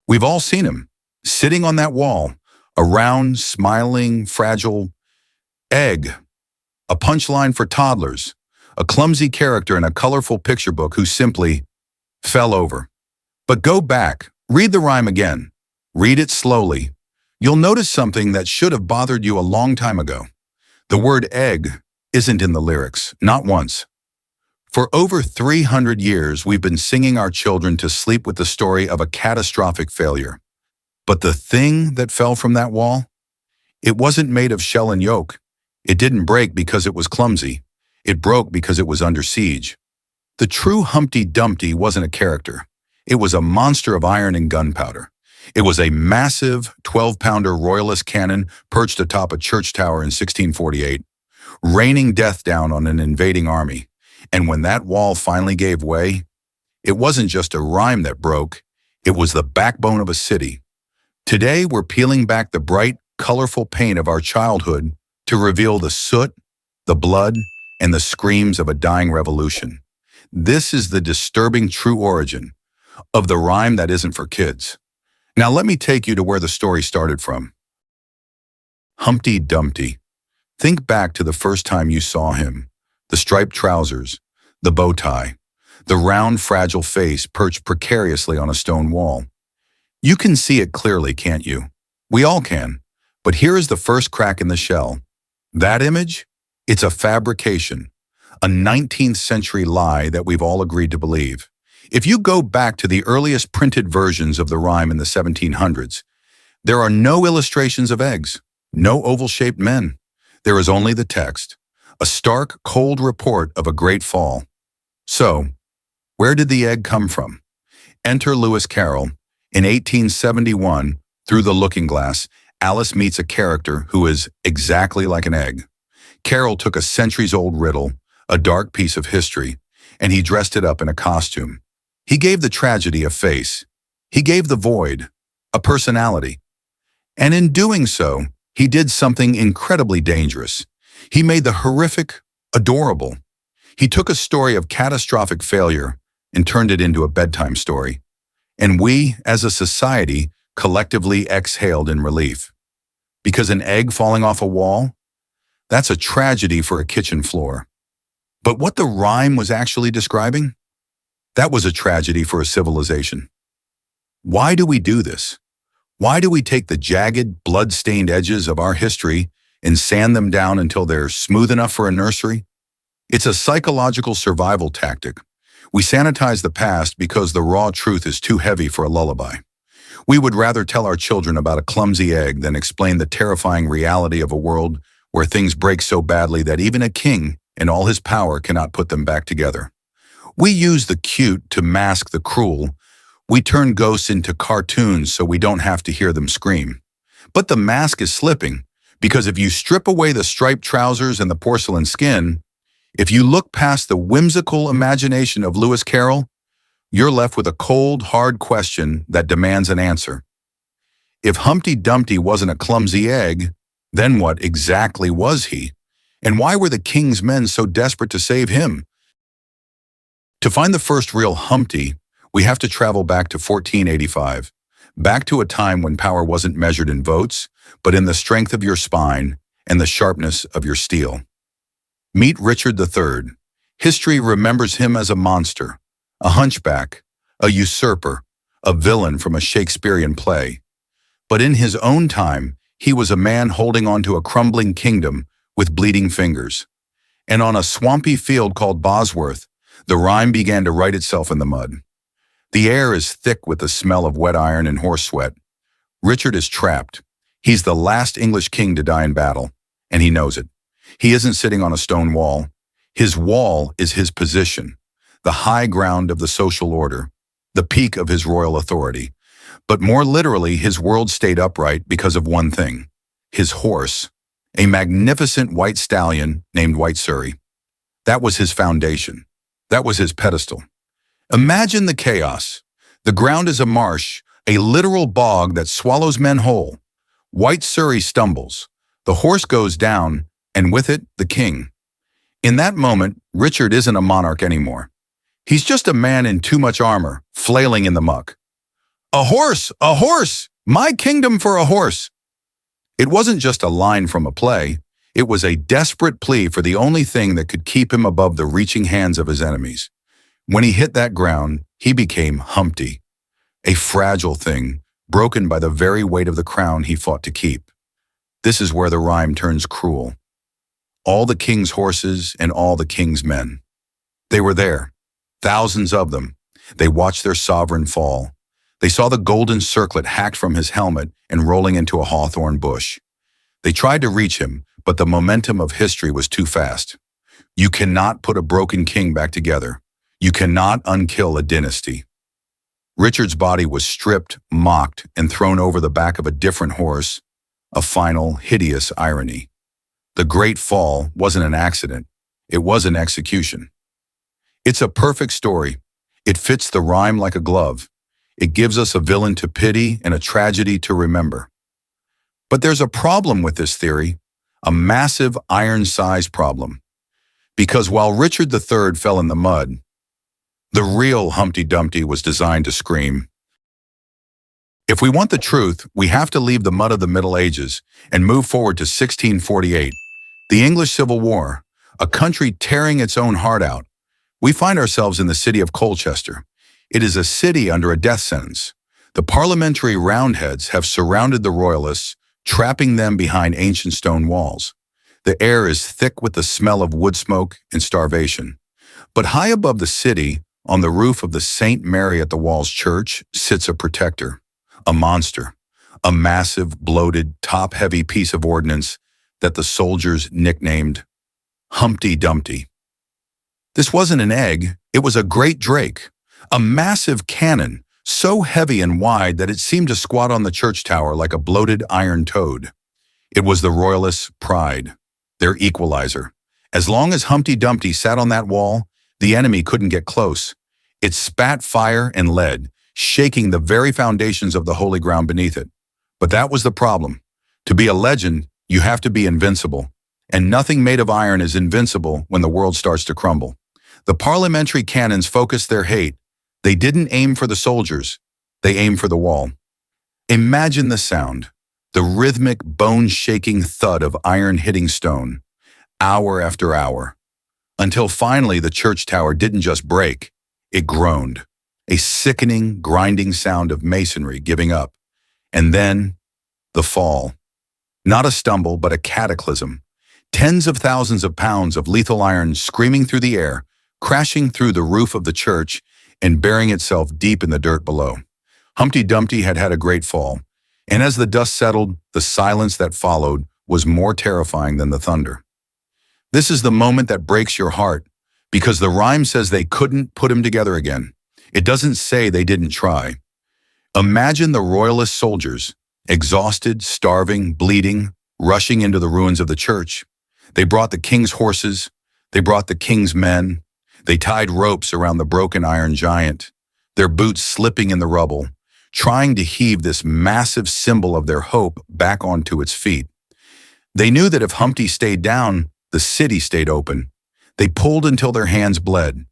We've all seen him, sitting on that wall, a round, smiling, fragile egg, a punchline for toddlers, a clumsy character in a colorful picture book who simply fell over. But go back, read the rhyme again. Read it slowly. You'll notice something that should have bothered you a long time ago. The word egg isn't in the lyrics, not once. For over 300 years, we've been singing our children to sleep with the story of a catastrophic failure. But the thing that fell from that wall? It wasn't made of shell and yolk. It didn't break because it was clumsy. It broke because it was under siege. The true Humpty Dumpty wasn't a character. It was a monster of iron and gunpowder. It was a massive 12-pounder royalist cannon perched atop a church tower in 1648, raining death down on an invading army. And when that wall finally gave way, it wasn't just a rhyme that broke, it was the backbone of a city. Today, we're peeling back the bright, colorful paint of our childhood to reveal the soot, the blood, and the screams of a dying revolution. This is the disturbing true origin of the rhyme that isn't for kids. Now let me take you to where the story started from. Humpty Dumpty. Think back to the first time you saw him. The striped trousers, the bow tie, the round, fragile face perched precariously on a stone wall. You can see it clearly, can't you? We all can. But here is the first crack in the shell. That image? It's a fabrication, a 19th century lie that we've all agreed to believe. If you go back to the earliest printed versions of the rhyme in the 1700s, there are no illustrations of eggs, no oval-shaped men. There is only the text, a stark, cold report of a great fall. So, where did the egg come from? Enter Lewis Carroll. In 1871, through the looking glass, Alice meets a character who is exactly like an egg. Carroll took a centuries-old riddle, a dark piece of history, and he dressed it up in a costume. He gave the tragedy a face. He gave the void a personality. And in doing so, he did something incredibly dangerous. He made the horrific adorable. He took a story of catastrophic failure and turned it into a bedtime story. And we, as a society, collectively exhaled in relief. Because an egg falling off a wall? That's a tragedy for a kitchen floor. But what the rhyme was actually describing? That was a tragedy for a civilization. Why do we do this? Why do we take the jagged, blood-stained edges of our history and sand them down until they're smooth enough for a nursery? It's a psychological survival tactic. We sanitize the past because the raw truth is too heavy for a lullaby. We would rather tell our children about a clumsy egg than explain the terrifying reality of a world where things break so badly that even a king in all his power cannot put them back together. We use the cute to mask the cruel. We turn ghosts into cartoons so we don't have to hear them scream. But the mask is slipping, because if you strip away the striped trousers and the porcelain skin, if you look past the whimsical imagination of Lewis Carroll, you're left with a cold, hard question that demands an answer. If Humpty Dumpty wasn't a clumsy egg, then what exactly was he? And why were the king's men so desperate to save him? To find the first real Humpty, we have to travel back to 1485, back to a time when power wasn't measured in votes, but in the strength of your spine and the sharpness of your steel. Meet Richard III. History remembers him as a monster, a hunchback, a usurper, a villain from a Shakespearean play. But in his own time, he was a man holding on to a crumbling kingdom with bleeding fingers. And on a swampy field called Bosworth, the rhyme began to write itself in the mud. The air is thick with the smell of wet iron and horse sweat. Richard is trapped. He's the last English king to die in battle, and he knows it. He isn't sitting on a stone wall. His wall is his position, the high ground of the social order, the peak of his royal authority. But more literally, his world stayed upright because of one thing: his horse, a magnificent white stallion named White Surrey. That was his foundation. That was his pedestal. Imagine the chaos. The ground is a marsh, a literal bog that swallows men whole. White Surrey stumbles. The horse goes down, and with it, the king. In that moment, Richard isn't a monarch anymore. He's just a man in too much armor, flailing in the muck. "A horse! A horse! My kingdom for a horse!" It wasn't just a line from a play. It was a desperate plea for the only thing that could keep him above the reaching hands of his enemies. When he hit that ground, he became Humpty, a fragile thing, broken by the very weight of the crown he fought to keep. This is where the rhyme turns cruel. All the king's horses and all the king's men. They were there, thousands of them. They watched their sovereign fall. They saw the golden circlet hacked from his helmet and rolling into a hawthorn bush. They tried to reach him, but the momentum of history was too fast. You cannot put a broken king back together. You cannot unkill a dynasty. Richard's body was stripped, mocked, and thrown over the back of a different horse, a final, hideous irony. The Great Fall wasn't an accident. It was an execution. It's a perfect story. It fits the rhyme like a glove. It gives us a villain to pity and a tragedy to remember. But there's a problem with this theory, a massive iron-sized problem. Because while Richard III fell in the mud, the real Humpty Dumpty was designed to scream. If we want the truth, we have to leave the mud of the Middle Ages and move forward to 1648, the English Civil War, a country tearing its own heart out. We find ourselves in the city of Colchester. It is a city under a death sentence. The parliamentary Roundheads have surrounded the royalists, trapping them behind ancient stone walls. The air is thick with the smell of wood smoke and starvation. But high above the city, on the roof of the St. Mary at the Walls Church, sits a protector, a monster, a massive, bloated, top-heavy piece of ordnance that the soldiers nicknamed Humpty Dumpty. This wasn't an egg, it was a great drake, a massive cannon, so heavy and wide that it seemed to squat on the church tower like a bloated iron toad. It was the royalists' pride, their equalizer. As long as Humpty Dumpty sat on that wall, the enemy couldn't get close. It spat fire and lead, shaking the very foundations of the holy ground beneath it. But that was the problem. To be a legend, you have to be invincible. And nothing made of iron is invincible when the world starts to crumble. The parliamentary cannons focused their hate. They didn't aim for the soldiers. They aimed for the wall. Imagine the sound, the rhythmic, bone-shaking thud of iron hitting stone, hour after hour, until finally the church tower didn't just break, it groaned, a sickening, grinding sound of masonry giving up. And then, the fall. Not a stumble, but a cataclysm. Tens of thousands of pounds of lethal iron screaming through the air, crashing through the roof of the church and burying itself deep in the dirt below. Humpty Dumpty had had a great fall, and as the dust settled, the silence that followed was more terrifying than the thunder. This is the moment that breaks your heart, because the rhyme says they couldn't put him together again. It doesn't say they didn't try. Imagine the royalist soldiers, exhausted, starving, bleeding, rushing into the ruins of the church. They brought the king's horses. They brought the king's men. They tied ropes around the broken iron giant, their boots slipping in the rubble, trying to heave this massive symbol of their hope back onto its feet. They knew that if Humpty stayed down, the city stayed open. They pulled until their hands bled.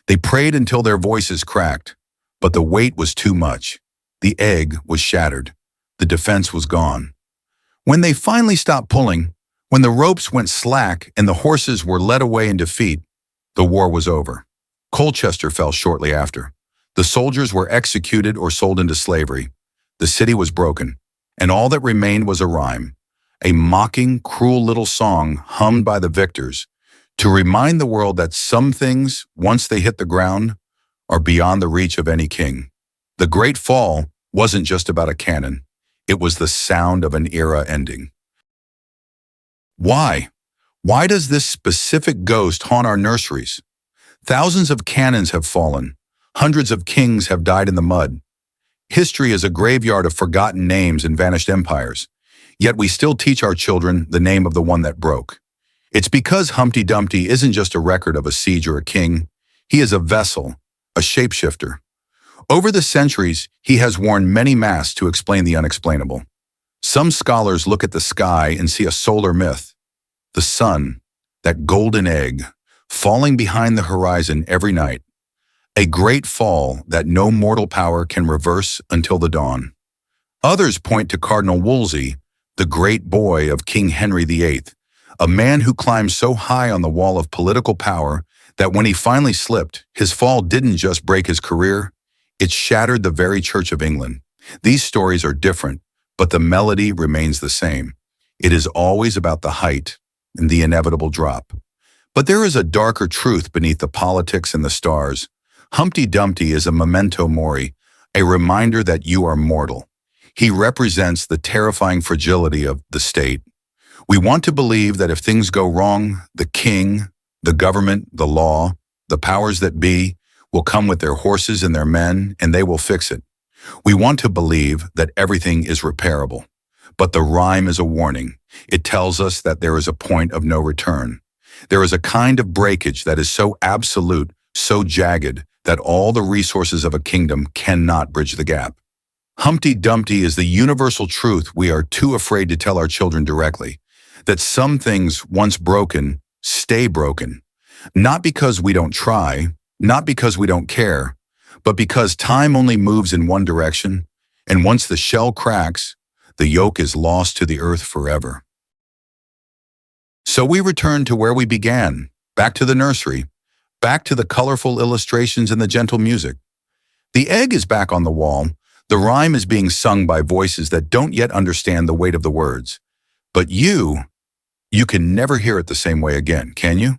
They prayed until their voices cracked. But the weight was too much. The egg was shattered. The defense was gone. When they finally stopped pulling, when the ropes went slack and the horses were led away in defeat, the war was over. Colchester fell shortly after. The soldiers were executed or sold into slavery. The city was broken, and all that remained was a rhyme, a mocking, cruel little song hummed by the victors to remind the world that some things, once they hit the ground, are beyond the reach of any king. The Great Fall wasn't just about a cannon. It was the sound of an era ending. Why? Why does this specific ghost haunt our nurseries? Thousands of cannons have fallen. Hundreds of kings have died in the mud. History is a graveyard of forgotten names and vanished empires. Yet we still teach our children the name of the one that broke. It's because Humpty Dumpty isn't just a record of a siege or a king. He is a vessel, a shapeshifter. Over the centuries, he has worn many masks to explain the unexplainable. Some scholars look at the sky and see a solar myth. The sun, that golden egg, falling behind the horizon every night. a great fall that no mortal power can reverse until the dawn. Others point to Cardinal Wolsey, the great boy of King Henry VIII, a man who climbed so high on the wall of political power that when he finally slipped, his fall didn't just break his career, it shattered the very Church of England. These stories are different, but the melody remains the same. It is always about the height and the inevitable drop. But there is a darker truth beneath the politics and the stars. Humpty Dumpty is a memento mori, a reminder that you are mortal. He represents the terrifying fragility of the state. We want to believe that if things go wrong, the king, the government, the law, the powers that be, will come with their horses and their men, and they will fix it. We want to believe that everything is repairable. But the rhyme is a warning. It tells us that there is a point of no return. There is a kind of breakage that is so absolute, so jagged, that all the resources of a kingdom cannot bridge the gap. Humpty Dumpty is the universal truth we are too afraid to tell our children directly, that some things once broken stay broken, not because we don't try, not because we don't care, but because time only moves in one direction, and once the shell cracks, the yolk is lost to the earth forever. So we return to where we began, back to the nursery, back to the colorful illustrations and the gentle music. The egg is back on the wall. The rhyme is being sung by voices that don't yet understand the weight of the words. But you can never hear it the same way again, can you?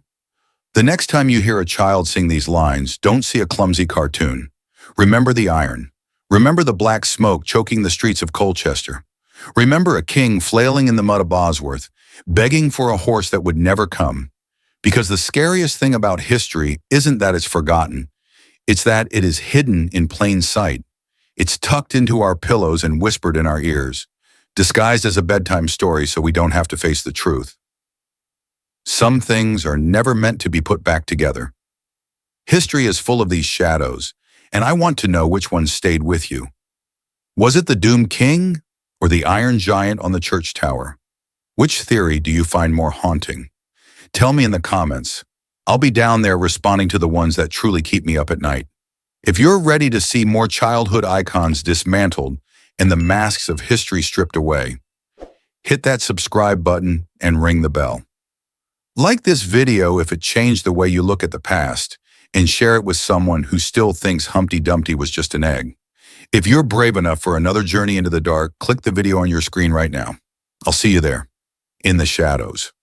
The next time you hear a child sing these lines, don't see a clumsy cartoon. Remember the iron. Remember the black smoke choking the streets of Colchester. Remember a king flailing in the mud of Bosworth, begging for a horse that would never come. Because the scariest thing about history isn't that it's forgotten. It's that it is hidden in plain sight. It's tucked into our pillows and whispered in our ears, disguised as a bedtime story so we don't have to face the truth. Some things are never meant to be put back together. History is full of these shadows, and I want to know which one stayed with you. Was it the doomed king or the iron giant on the church tower? Which theory do you find more haunting? Tell me in the comments. I'll be down there responding to the ones that truly keep me up at night. If you're ready to see more childhood icons dismantled and the masks of history stripped away, hit that subscribe button and ring the bell. Like this video if it changed the way you look at the past, and share it with someone who still thinks Humpty Dumpty was just an egg. If you're brave enough for another journey into the dark, click the video on your screen right now. I'll see you there, in the shadows.